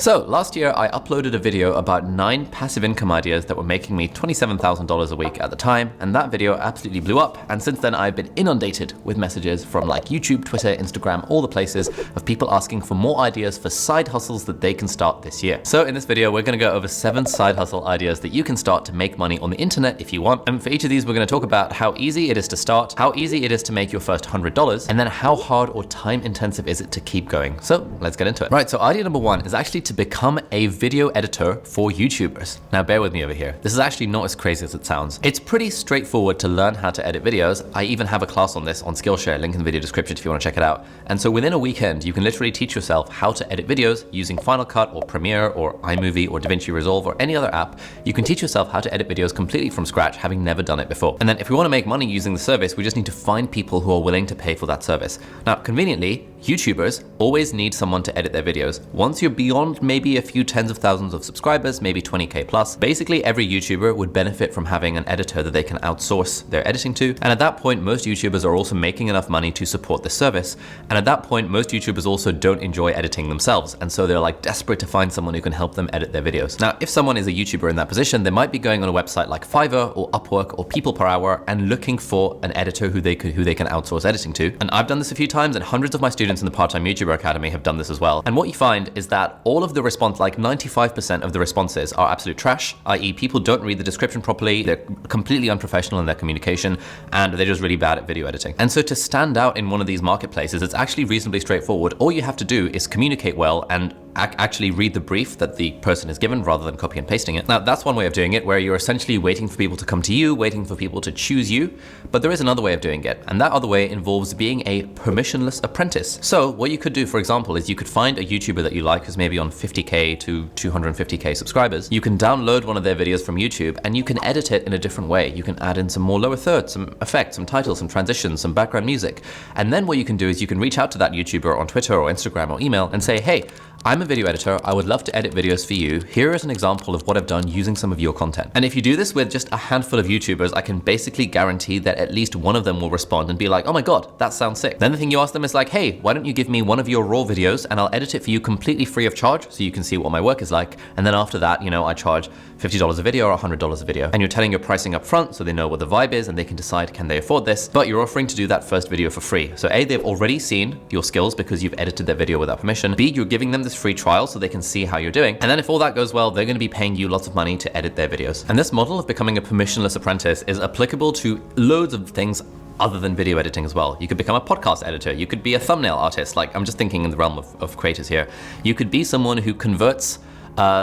So last year I uploaded a video about 9 passive income ideas that were making me $27,000 a week at the time, and that video absolutely blew up, and since then I've been inundated with messages from like YouTube, Twitter, Instagram, all the places of people asking for more ideas for side hustles that they can start this year. So in this video we're going to go over 7 side hustle ideas that you can start to make money on the internet if you want, and for each of these we're going to talk about how easy it is to start, how easy it is to make your first $100, and then how hard or time intensive is it to keep going. So let's get into it. Right, so idea number 1 is actually to become a video editor for YouTubers. Now bear with me over here. This is actually not as crazy as it sounds. It's pretty straightforward to learn how to edit videos. I even have a class on this on Skillshare, link in the video description if you want to check it out. And so within a weekend, you can literally teach yourself how to edit videos using Final Cut or Premiere or iMovie or DaVinci Resolve or any other app. You can teach yourself how to edit videos completely from scratch, having never done it before. And then if we want to make money using the service, we just need to find people who are willing to pay for that service. Now, conveniently, YouTubers always need someone to edit their videos. Once you're beyond maybe a few tens of thousands of subscribers, maybe 20K plus, basically every YouTuber would benefit from having an editor that they can outsource their editing to. And at that point, most YouTubers are also making enough money to support the service. And at that point, most YouTubers also don't enjoy editing themselves. And so they're like desperate to find someone who can help them edit their videos. Now, if someone is a YouTuber in that position, they might be going on a website like Fiverr or Upwork or People Per Hour and looking for an editor who they can outsource editing to. And I've done this a few times, and hundreds of my students in the Part-Time YouTuber Academy have done this as well. And what you find is that all of the response, like 95% of the responses are absolute trash, i.e. people don't read the description properly, they're completely unprofessional in their communication, and they're just really bad at video editing. And so to stand out in one of these marketplaces, it's actually reasonably straightforward. All you have to do is communicate well and actually read the brief that the person is given rather than copy and pasting it. Now that's one way of doing it, where you're essentially waiting for people to come to you, waiting for people to choose you, but there is another way of doing it, and that other way involves being a permissionless apprentice. So what you could do, for example, is you could find a YouTuber that you like who's maybe on 50K to 250K subscribers. You can download one of their videos from YouTube and you can edit it in a different way. You can add in some more lower thirds, some effects, some titles, some transitions, some background music. And then what you can do is you can reach out to that YouTuber on Twitter or Instagram or email and say, hey, I'm a video editor, I would love to edit videos for you. Here is an example of what I've done using some of your content. And if you do this with just a handful of YouTubers, I can basically guarantee that at least one of them will respond and be like, oh my God, that sounds sick. Then the thing you ask them is like, hey, why don't you give me one of your raw videos and I'll edit it for you completely free of charge so you can see what my work is like. And then after that, you know, I charge $50 a video or $100 a video. And you're telling your pricing up front so they know what the vibe is and they can decide, can they afford this? But you're offering to do that first video for free. So A, they've already seen your skills because you've edited their video without permission. B, you're giving them this free trial so they can see how you're doing. And then if all that goes well, they're going to be paying you lots of money to edit their videos. And this model of becoming a permissionless apprentice is applicable to loads of things other than video editing as well. You could become a podcast editor. You could be a thumbnail artist. Like, I'm just thinking in the realm of creators here. You could be someone who converts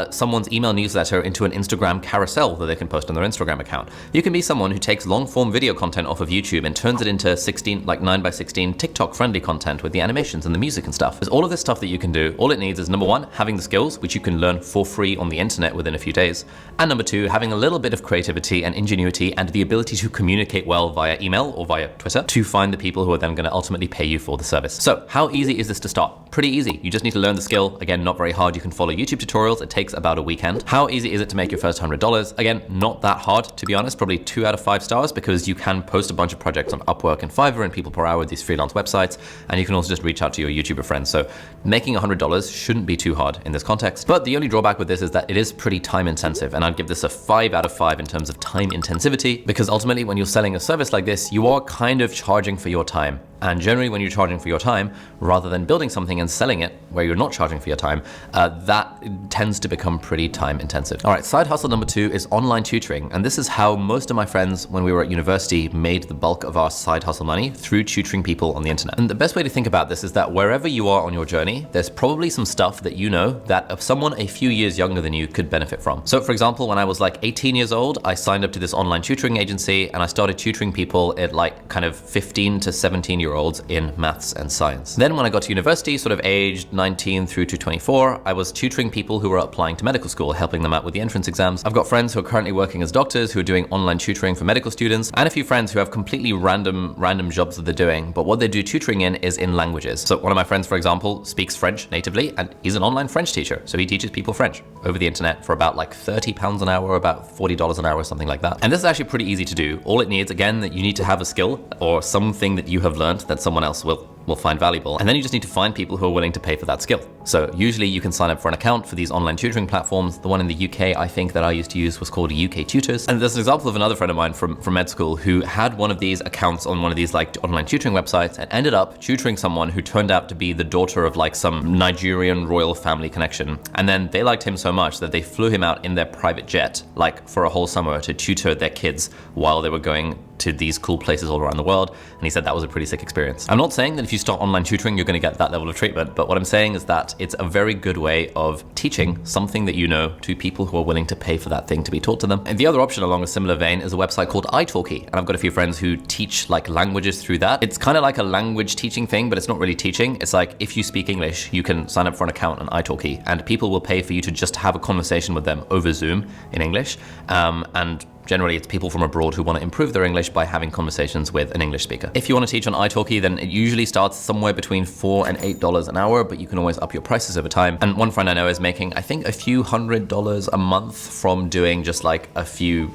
someone's email newsletter into an Instagram carousel that they can post on their Instagram account. You can be someone who takes long form video content off of YouTube and turns it into 9:16 TikTok friendly content with the animations and the music and stuff. There's all of this stuff that you can do. All it needs is number 1, having the skills, which you can learn for free on the internet within a few days. And number 2, having a little bit of creativity and ingenuity and the ability to communicate well via email or via Twitter to find the people who are then going to ultimately pay you for the service. So how easy is this to start? Pretty easy. You just need to learn the skill. Again, not very hard. You can follow YouTube tutorials. It takes about a weekend. How easy is it to make your first $100? Again, not that hard, to be honest, probably 2 out of 5 stars, because you can post a bunch of projects on Upwork and Fiverr and People Per Hour with these freelance websites, and you can also just reach out to your YouTuber friends. So making $100 shouldn't be too hard in this context. But the only drawback with this is that it is pretty time intensive, and I'd give this a 5 out of 5 in terms of time intensivity, because ultimately when you're selling a service like this, you are kind of charging for your time. And generally when you're charging for your time, rather than building something and selling it where you're not charging for your time, that tends to become pretty time intensive. All right, side hustle number 2 is online tutoring. And this is how most of my friends when we were at university made the bulk of our side hustle money, through tutoring people on the internet. And the best way to think about this is that wherever you are on your journey, there's probably some stuff that you know that someone a few years younger than you could benefit from. So for example, when I was like 18 years old, I signed up to this online tutoring agency and I started tutoring people at like kind of 15 to 17-year-olds in maths and science. Then when I got to university, sort of aged 19 through to 24, I was tutoring people who were applying to medical school, helping them out with the entrance exams. I've got friends who are currently working as doctors who are doing online tutoring for medical students, and a few friends who have completely random jobs that they're doing, but what they do tutoring in is in languages. So one of my friends, for example, speaks French natively, and he's an online French teacher. So he teaches people French over the internet for about like £30 an hour, about $40 an hour, something like that. And this is actually pretty easy to do. All it needs, again, that you need to have a skill or something that you have learned that someone else will will find valuable. And then you just need to find people who are willing to pay for that skill. So usually you can sign up for an account for these online tutoring platforms. The one in the UK, I think, that I used to use was called UK Tutors. And there's an example of another friend of mine from med school who had one of these accounts on one of these like online tutoring websites and ended up tutoring someone who turned out to be the daughter of like some Nigerian royal family connection. And then they liked him so much that they flew him out in their private jet, like for a whole summer, to tutor their kids while they were going to these cool places all around the world. And he said that was a pretty sick experience. I'm not saying that if you start online tutoring, you're going to get that level of treatment, but what I'm saying is that it's a very good way of teaching something that you know to people who are willing to pay for that thing to be taught to them. And the other option along a similar vein is a website called italki. And I've got a few friends who teach like languages through that. It's kind of like a language teaching thing, but it's not really teaching. It's like if you speak English, you can sign up for an account on italki and people will pay for you to just have a conversation with them over Zoom in English. And generally, it's people from abroad who want to improve their English by having conversations with an English speaker. If you want to teach on italki, then it usually starts somewhere between $4 and $8 an hour, but you can always up your prices over time. And one friend I know is making, I think, a few $100s a month from doing just like a few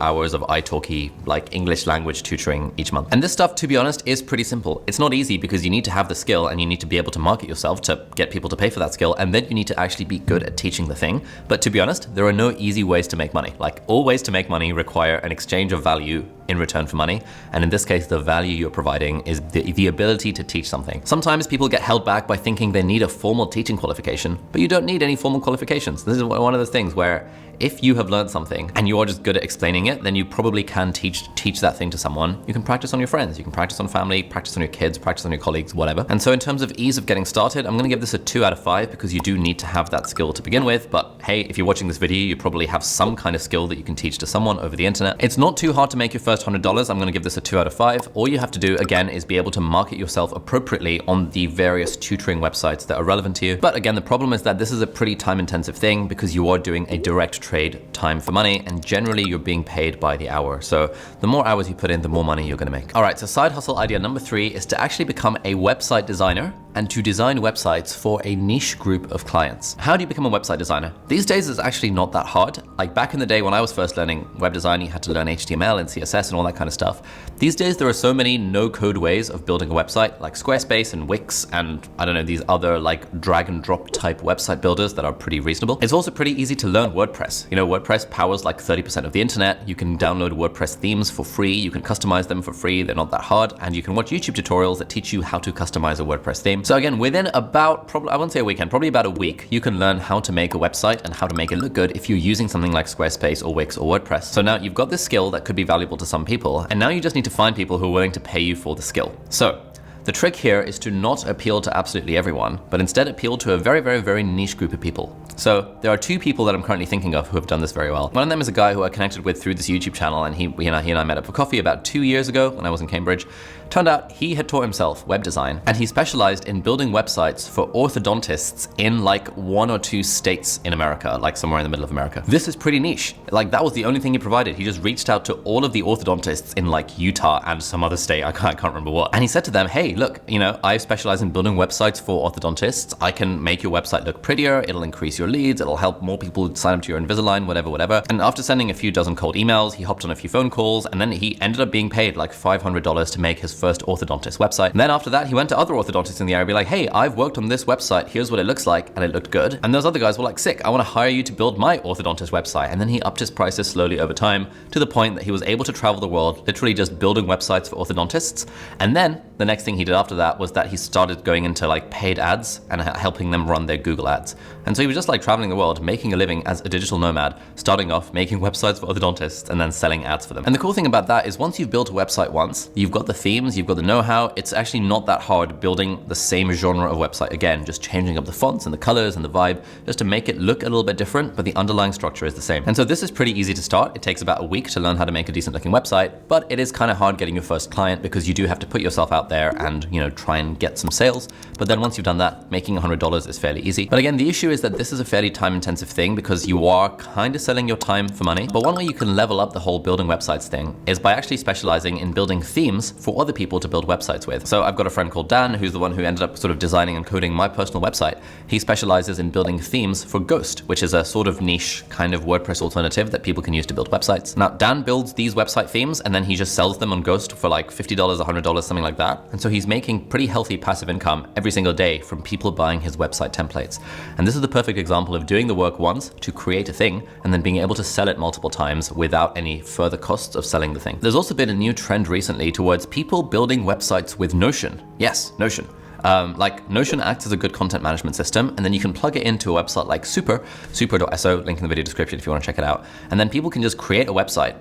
hours of italki, like English language tutoring each month. And this stuff, to be honest, is pretty simple. It's not easy because you need to have the skill and you need to be able to market yourself to get people to pay for that skill. And then you need to actually be good at teaching the thing. But to be honest, there are no easy ways to make money. Like all ways to make money require an exchange of value in return for money. And in this case, the value you're providing is the ability to teach something. Sometimes people get held back by thinking they need a formal teaching qualification, but you don't need any formal qualifications. This is one of those things where if you have learned something and you are just good at explaining it, then you probably can teach that thing to someone. You can practice on your friends, you can practice on family, practice on your kids, practice on your colleagues, whatever. And so in terms of ease of getting started, I'm gonna give this a 2 out of 5 because you do need to have that skill to begin with. But hey, if you're watching this video, you probably have some kind of skill that you can teach to someone over the internet. It's not too hard to make your first $100. I'm gonna give this a 2 out of 5. All you have to do, again, is be able to market yourself appropriately on the various tutoring websites that are relevant to you. But again, the problem is that this is a pretty time-intensive thing because you are doing a direct trade, time for money, and generally you're being paid by the hour. So the more hours you put in, the more money you're gonna make. All right, so side hustle idea number 3 is to actually become a website designer and to design websites for a niche group of clients. How do you become a website designer? These days it's actually not that hard. Like back in the day when I was first learning web design, you had to learn HTML and CSS and all that kind of stuff. These days there are so many no-code ways of building a website, like Squarespace and Wix and I don't know, these other like drag and drop type website builders that are pretty reasonable. It's also pretty easy to learn WordPress. You know, WordPress powers like 30% of the internet. You can download WordPress themes for free. You can customize them for free. They're not that hard. And you can watch YouTube tutorials that teach you how to customize a WordPress theme. So again, within about, probably, I won't say a weekend, probably about a week, you can learn how to make a website and how to make it look good if you're using something like Squarespace or Wix or WordPress. So now you've got this skill that could be valuable to some people. And now you just need to find people who are willing to pay you for the skill. So the trick here is to not appeal to absolutely everyone, but instead appeal to a very, very, very niche group of people. So there are 2 people that I'm currently thinking of who have done this very well. One of them is a guy who I connected with through this YouTube channel, and he and I met up for coffee about 2 years ago when I was in Cambridge. Turned out he had taught himself web design, and he specialized in building websites for orthodontists in like 1 or 2 states in America, like somewhere in the middle of America. This is pretty niche. Like that was the only thing he provided. He just reached out to all of the orthodontists in like Utah and some other state, I can't remember what. And he said to them, hey, look, you know, I specialize in building websites for orthodontists. I can make your website look prettier. It'll increase your leads. It'll help more people sign up to your Invisalign, whatever. And after sending a few dozen cold emails, he hopped on a few phone calls, and then he ended up being paid like $500 to make his first orthodontist website. And then after that, he went to other orthodontists in the area and be like, hey, I've worked on this website. Here's what it looks like. And it looked good. And those other guys were like, sick, I want to hire you to build my orthodontist website. And then he upped his prices slowly over time to the point that he was able to travel the world, literally just building websites for orthodontists. And then the next thing he did after that was that he started going into like paid ads and helping them run their Google ads. And so he was just like traveling the world, making a living as a digital nomad, starting off making websites for orthodontists and then selling ads for them. And the cool thing about that is once you've built a website once, you've got the themes, you've got the know-how, it's actually not that hard building the same genre of website again, just changing up the fonts and the colors and the vibe just to make it look a little bit different, but the underlying structure is the same. And so this is pretty easy to start. It takes about a week to learn how to make a decent looking website, but it is kind of hard getting your first client because you do have to put yourself out there and, you know, try and get some sales. But then once you've done that, making $100 is fairly easy. But again, the issue is that this is a fairly time-intensive thing because you are kind of selling your time for money. But one way you can level up the whole building websites thing is by actually specializing in building themes for other other people to build websites with. So I've got a friend called Dan, who's the one who ended up sort of designing and coding my personal website. He specializes in building themes for Ghost, which is a sort of niche kind of WordPress alternative that people can use to build websites. Now, Dan builds these website themes and then he just sells them on Ghost for like $50, $100, something like that. And so he's making pretty healthy passive income every single day from people buying his website templates. And this is the perfect example of doing the work once to create a thing and then being able to sell it multiple times without any further costs of selling the thing. There's also been a new trend recently towards people building websites with Notion. Yes, Notion. Like Notion acts as a good content management system, and then you can plug it into a website like super.so, link in the video description if you want to check it out. And then people can just create a website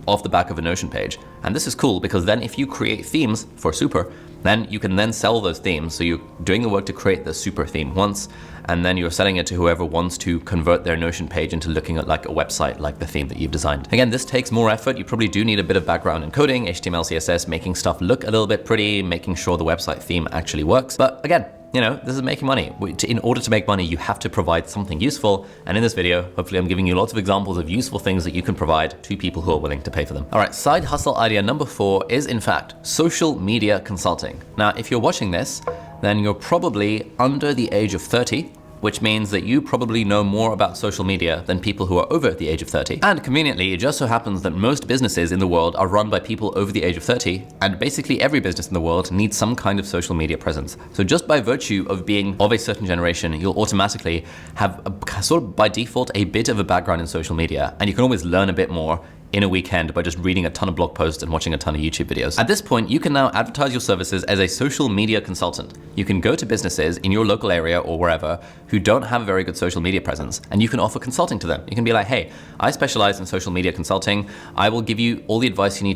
off the back of a Notion page. And this is cool because then if you create themes for Super, then you can then sell those themes. So you're doing the work to create the Super theme once, and then you're selling it to whoever wants to convert their Notion page into looking at like a website like the theme that you've designed. Again, this takes more effort. You probably do need a bit of background in coding, HTML, CSS, making stuff look a little bit pretty, making sure the website theme actually works. But again, you know, this is making money. In order to make money, you have to provide something useful. And in this video, hopefully I'm giving you lots of examples of useful things that you can provide to people who are willing to pay for them. All right, side hustle idea number 4 is in fact social media consulting. Now, if you're watching this, then you're probably under the age of 30, which means that you probably know more about social media than people who are over the age of 30. And conveniently, it just so happens that most businesses in the world are run by people over the age of 30, and basically every business in the world needs some kind of social media presence. So just by virtue of being of a certain generation, you'll automatically have sort of by default a bit of a background in social media, and you can always learn a bit more in a weekend by just reading a ton of blog posts and watching a ton of YouTube videos. At this point, you can now advertise your services as a social media consultant. You can go to businesses in your local area or wherever who don't have a very good social media presence, and you can offer consulting to them. You can be like, hey, I specialize in social media consulting. I will give you all the advice you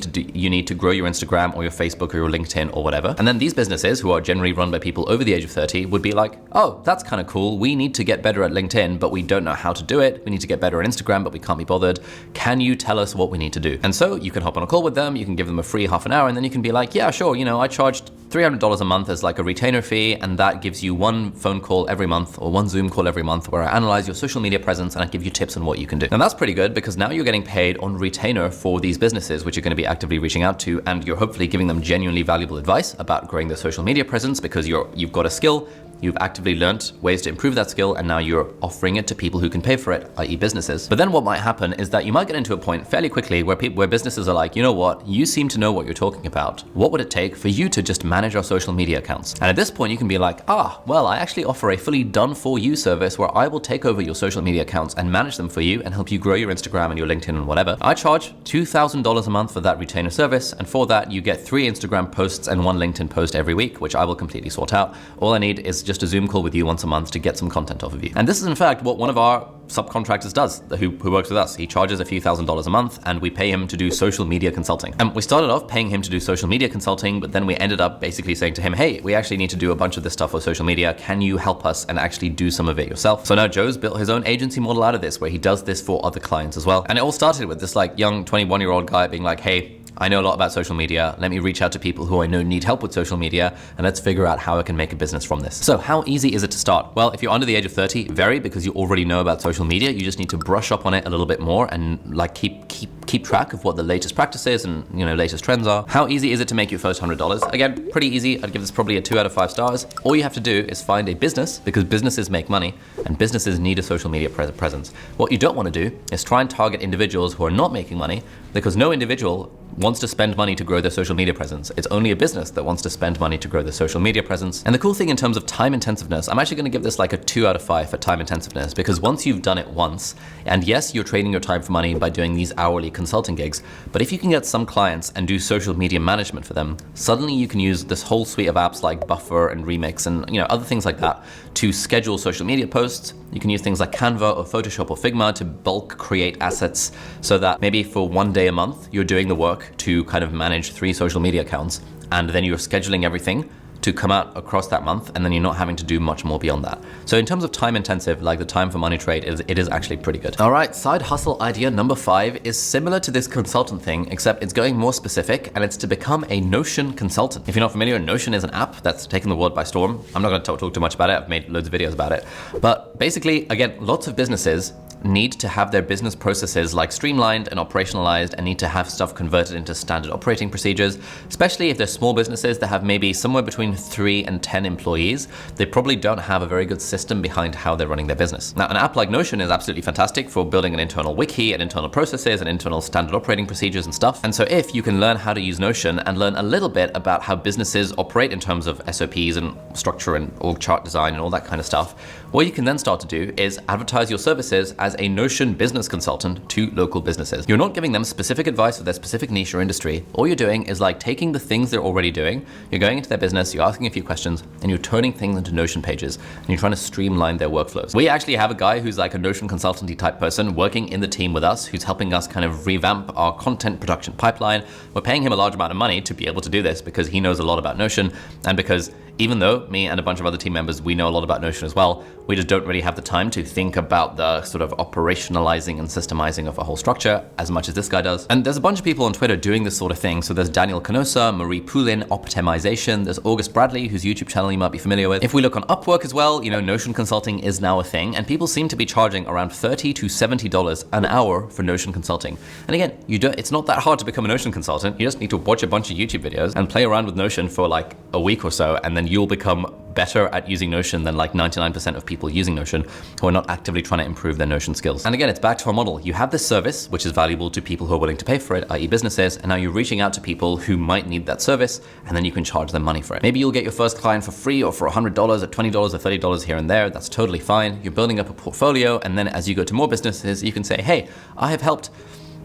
need to grow your Instagram or your Facebook or your LinkedIn or whatever. And then these businesses, who are generally run by people over the age of 30, would be like, oh, that's kind of cool. We need to get better at LinkedIn, but we don't know how to do it. We need to get better at Instagram, but we can't be bothered. Can you tell us what we need to do? And so you can hop on a call with them, you can give them a free half an hour, and then you can be like, yeah, sure, you know, I charged $300 a month as like a retainer fee, and that gives you one phone call every month or one Zoom call every month where I analyze your social media presence and I give you tips on what you can do. And that's pretty good because now you're getting paid on retainer for these businesses, which you're going to be actively reaching out to, and you're hopefully giving them genuinely valuable advice about growing their social media presence because you've got a skill. You've actively learnt ways to improve that skill, and now you're offering it to people who can pay for it, i.e. businesses. But then what might happen is that you might get into a point fairly quickly where businesses are like, you know what, you seem to know what you're talking about. What would it take for you to just manage our social media accounts? And at this point you can be like, well, I actually offer a fully done for you service where I will take over your social media accounts and manage them for you and help you grow your Instagram and your LinkedIn and whatever. I charge $2,000 a month for that retainer service, and for that you get 3 Instagram posts and 1 LinkedIn post every week, which I will completely sort out. All I need is just a Zoom call with you once a month to get some content off of you. And this is in fact what one of our subcontractors does, who works with us. He charges a few $1,000s a month, and we pay him to do social media consulting. And we started off paying him to do social media consulting, but then we ended up basically saying to him, hey, we actually need to do a bunch of this stuff for social media. Can you help us and actually do some of it yourself? So now Joe's built his own agency model out of this, where he does this for other clients as well. And it all started with this like young 21-year-old guy being like, hey, I know a lot about social media. Let me reach out to people who I know need help with social media, and let's figure out how I can make a business from this. So how easy is it to start? Well, if you're under the age of 30, very, because you already know about social media. You just need to brush up on it a little bit more and like keep track of what the latest practices and, you know, latest trends are. How easy is it to make your first $100? Again, pretty easy. I'd give this probably a 2 out of 5 stars. All you have to do is find a business, because businesses make money and businesses need a social media presence. What you don't want to do is try and target individuals who are not making money, because no individual wants to spend money to grow their social media presence. It's only a business that wants to spend money to grow their social media presence. And the cool thing in terms of time intensiveness, I'm actually going to give this like a 2 out of 5 for time intensiveness, because once you've done it once, and yes, you're trading your time for money by doing these hourly consulting gigs, but if you can get some clients and do social media management for them, suddenly you can use this whole suite of apps like Buffer and Remix and, you know, other things like that to schedule social media posts. You can use things like Canva or Photoshop or Figma to bulk create assets, so that maybe for 1 day a month, you're doing the work to kind of manage 3 social media accounts, and then you're scheduling everything to come out across that month, and then you're not having to do much more beyond that. So in terms of time intensive, like the time for money trade, it is actually pretty good. All right, side hustle idea number 5 is similar to this consultant thing, except it's going more specific, and it's to become a Notion consultant. If you're not familiar, Notion is an app that's taken the world by storm. I'm not going to talk too much about it. I've made loads of videos about it. But basically, again, lots of businesses, need to have their business processes like streamlined and operationalized and need to have stuff converted into standard operating procedures, especially if they're small businesses that have maybe somewhere between 3 and 10 employees. They probably don't have a very good system behind how they're running their business. Now, an app like Notion is absolutely fantastic for building an internal wiki and internal processes and internal standard operating procedures and stuff. And so if you can learn how to use Notion and learn a little bit about how businesses operate in terms of SOPs and structure and org chart design and all that kind of stuff, what you can then start to do is advertise your services as a Notion business consultant to local businesses. You're not giving them specific advice for their specific niche or industry. All you're doing is like taking the things they're already doing, you're going into their business, you're asking a few questions, and you're turning things into Notion pages, and you're trying to streamline their workflows. We actually have a guy who's like a Notion consultancy type person working in the team with us, who's helping us kind of revamp our content production pipeline. We're paying him a large amount of money to be able to do this because he knows a lot about Notion, and because even though me and a bunch of other team members, we know a lot about Notion as well, we just don't really have the time to think about the sort of operationalizing and systemizing of a whole structure as much as this guy does. And there's a bunch of people on Twitter doing this sort of thing. So there's Daniel Canosa, Marie Poulin, Optimization. There's August Bradley, whose YouTube channel you might be familiar with. If we look on Upwork as well, you know, Notion consulting is now a thing, and people seem to be charging around $30 to $70 an hour for Notion consulting. And again, it's not that hard to become a Notion consultant. You just need to watch a bunch of YouTube videos and play around with Notion for like a week or so, and then you'll become better at using Notion than like 99% of people using Notion who are not actively trying to improve their Notion skills. And again, it's back to our model. You have this service, which is valuable to people who are willing to pay for it, i.e. businesses, and now you're reaching out to people who might need that service, and then you can charge them money for it. Maybe you'll get your first client for free or for $100 or $20 or $30 here and there. That's totally fine. You're building up a portfolio, and then as you go to more businesses, you can say, hey, I have helped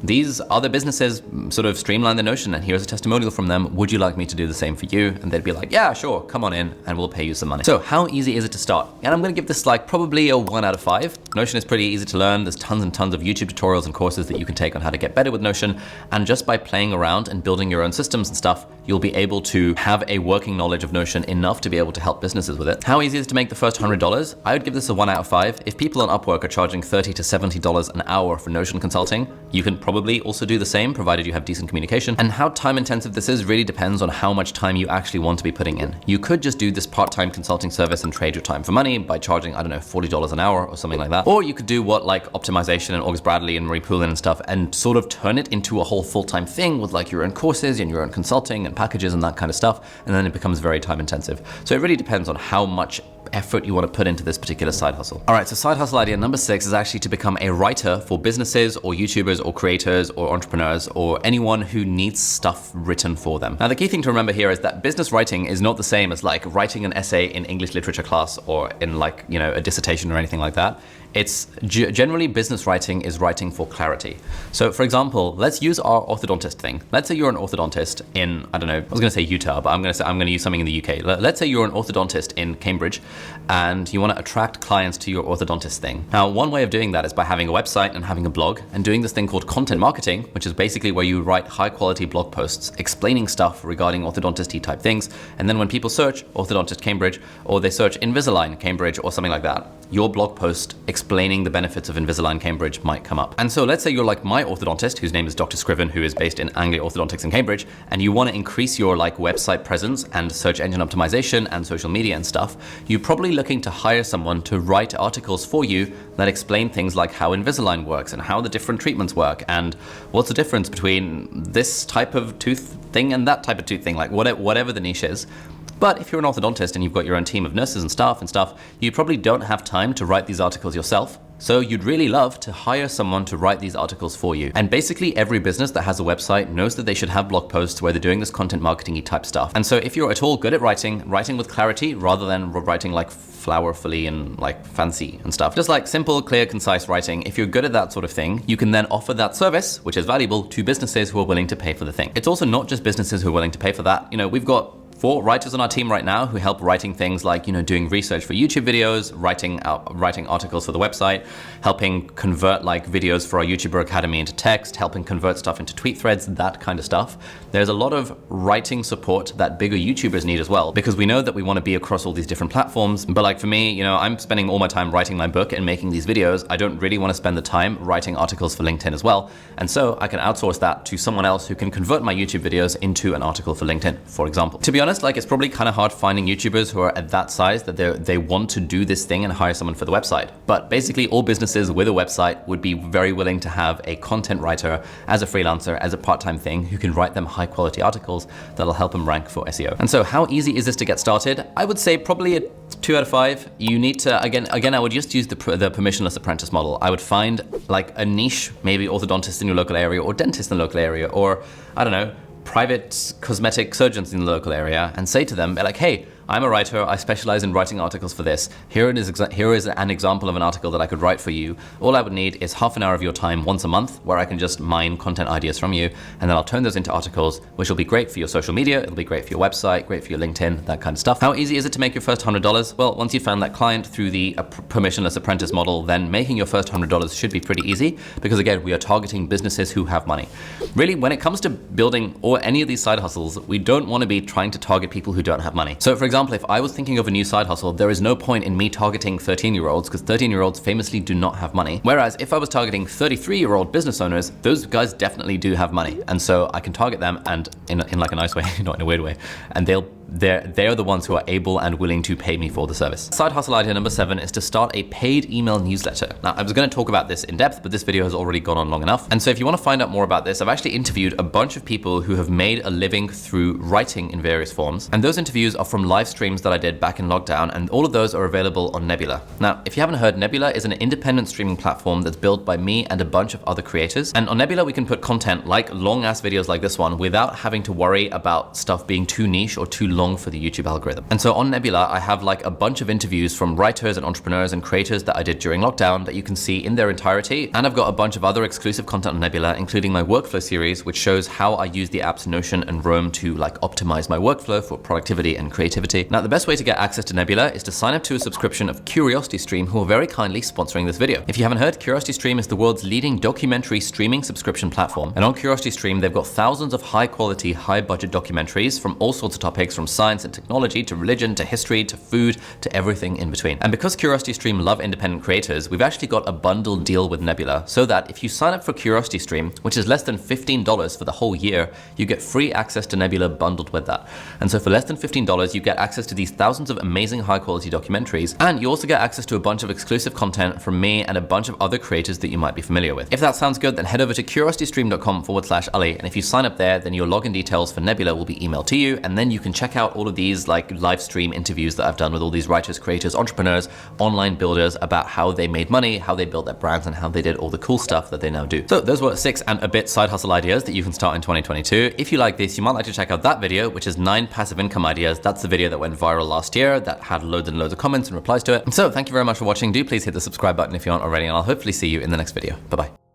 these other businesses sort of streamline the Notion, and here's a testimonial from them. Would you like me to do the same for you? And they'd be like, yeah, sure, come on in and we'll pay you some money. So how easy is it to start? And I'm gonna give this like probably a 1 out of 5. Notion is pretty easy to learn. There's tons and tons of YouTube tutorials and courses that you can take on how to get better with Notion. And just by playing around and building your own systems and stuff, you'll be able to have a working knowledge of Notion enough to be able to help businesses with it. How easy is it to make the first $100? I would give this a 1 out of 5. If people on Upwork are charging $30 to $70 an hour for Notion consulting, you can probably also do the same, provided you have decent communication. And how time intensive this is really depends on how much time you actually want to be putting in. You could just do this part-time consulting service and trade your time for money by charging, I don't know, $40 an hour or something like that. Or you could do what like Optimization and August Bradley and Marie Poulin and stuff, and sort of turn it into a whole full-time thing with like your own courses and your own consulting and packages and that kind of stuff. And then it becomes very time intensive. So it really depends on how much effort you want to put into this particular side hustle. All right, so side hustle idea number 6 is actually to become a writer for businesses or YouTubers or creators or entrepreneurs or anyone who needs stuff written for them. Now, the key thing to remember here is that business writing is not the same as like writing an essay in English literature class or in like, you know, a dissertation or anything like that. It's generally business writing is writing for clarity. So for example, let's use our orthodontist thing. Let's say you're an orthodontist in, I don't know, I was gonna say Utah, but I'm gonna use something in the UK. Let's say you're an orthodontist in Cambridge and you wanna attract clients to your orthodontist thing. Now, one way of doing that is by having a website and having a blog and doing this thing called content marketing, which is basically where you write high quality blog posts explaining stuff regarding orthodontisty type things. And then when people search orthodontist Cambridge, or they search Invisalign Cambridge or something like that, your blog post explaining the benefits of Invisalign Cambridge might come up. And so let's say you're like my orthodontist, whose name is Dr. Scriven, who is based in Anglia Orthodontics in Cambridge, and you want to increase your like website presence and search engine optimization and social media and stuff. You're probably looking to hire someone to write articles for you that explain things like how Invisalign works and how the different treatments work and what's the difference between this type of tooth thing and that type of tooth thing, like whatever the niche is. But if you're an orthodontist and you've got your own team of nurses and staff, you probably don't have time to write these articles yourself. So you'd really love to hire someone to write these articles for you. And basically every business that has a website knows that they should have blog posts where they're doing this content marketing-y type stuff. And so if you're at all good at writing with clarity rather than writing like flowerfully and like fancy and stuff, just like simple, clear, concise writing, if you're good at that sort of thing, you can then offer that service, which is valuable, to businesses who are willing to pay for the thing. It's also not just businesses who are willing to pay for that. You know, we've got 4 writers on our team right now who help writing things like, you know, doing research for YouTube videos, writing articles for the website, helping convert like videos for our YouTuber Academy into text, helping convert stuff into tweet threads, that kind of stuff. There's a lot of writing support that bigger YouTubers need as well, because we know that we want to be across all these different platforms. But like for me, you know, I'm spending all my time writing my book and making these videos. I don't really want to spend the time writing articles for LinkedIn as well. And so I can outsource that to someone else who can convert my YouTube videos into an article for LinkedIn, for example. To be honest, honest, like it's probably kind of hard finding YouTubers who are at that size that they want to do this thing and hire someone for the website. But basically all businesses with a website would be very willing to have a content writer as a freelancer, as a part-time thing, who can write them high quality articles that'll help them rank for SEO. And so how easy is this to get started? I would say probably a 2 out of 5. You need to, again, I would just use the permissionless apprentice model. I would find like a niche, maybe orthodontist in your local area or dentist in the local area, or I don't know, private cosmetic surgeons in the local area, and say to them, like, hey, I'm a writer, I specialize in writing articles for this. Here is an example of an article that I could write for you. All I would need is half an hour of your time once a month where I can just mine content ideas from you, and then I'll turn those into articles, which will be great for your social media, it'll be great for your website, great for your LinkedIn, that kind of stuff. How easy is it to make your first $100? Well, once you found that client through the permissionless apprentice model, then making your first $100 should be pretty easy, because again, we are targeting businesses who have money. Really, when it comes to building or any of these side hustles, we don't want to be trying to target people who don't have money. So for example, if I was thinking of a new side hustle, there is no point in me targeting 13-year-olds because 13-year-olds famously do not have money. Whereas if I was targeting 33-year-old business owners, those guys definitely do have money. And so I can target them, and in like a nice way, not in a weird way, and they're the ones who are able and willing to pay me for the service. Side hustle idea number 7 is to start a paid email newsletter. Now, I was going to talk about this in depth, but this video has already gone on long enough. And so if you want to find out more about this, I've actually interviewed a bunch of people who have made a living through writing in various forms. And those interviews are from live streams that I did back in lockdown, and all of those are available on Nebula. Now, if you haven't heard, Nebula is an independent streaming platform that's built by me and a bunch of other creators. And on Nebula, we can put content like long ass videos like this one without having to worry about stuff being too niche or too long for the YouTube algorithm. And so on Nebula, I have like a bunch of interviews from writers and entrepreneurs and creators that I did during lockdown that you can see in their entirety. And I've got a bunch of other exclusive content on Nebula, including my workflow series, which shows how I use the apps Notion and Roam to like optimize my workflow for productivity and creativity. Now, the best way to get access to Nebula is to sign up to a subscription of CuriosityStream, who are very kindly sponsoring this video. If you haven't heard, CuriosityStream is the world's leading documentary streaming subscription platform. And on CuriosityStream, they've got thousands of high quality, high budget documentaries from all sorts of topics, from science and technology to religion, to history, to food, to everything in between. And because CuriosityStream love independent creators, we've actually got a bundle deal with Nebula, so that if you sign up for CuriosityStream, which is less than $15 for the whole year, you get free access to Nebula bundled with that. And so for less than $15, you get access to these thousands of amazing high quality documentaries, and you also get access to a bunch of exclusive content from me and a bunch of other creators that you might be familiar with. If that sounds good, then head over to curiositystream.com/Ali, and if you sign up there, then your login details for Nebula will be emailed to you, and then you can check out all of these like live stream interviews that I've done with all these writers, creators, entrepreneurs, online builders about how they made money, how they built their brands, and how they did all the cool stuff that they now do. So those were 6 and a bit side hustle ideas that you can start in 2022. If you like this, you might like to check out that video, which is 9 passive income ideas. That's the video that went viral last year that had loads and loads of comments and replies to it. And so thank you very much for watching. Do please hit the subscribe button if you aren't already, and I'll hopefully see you in the next video. Bye-bye.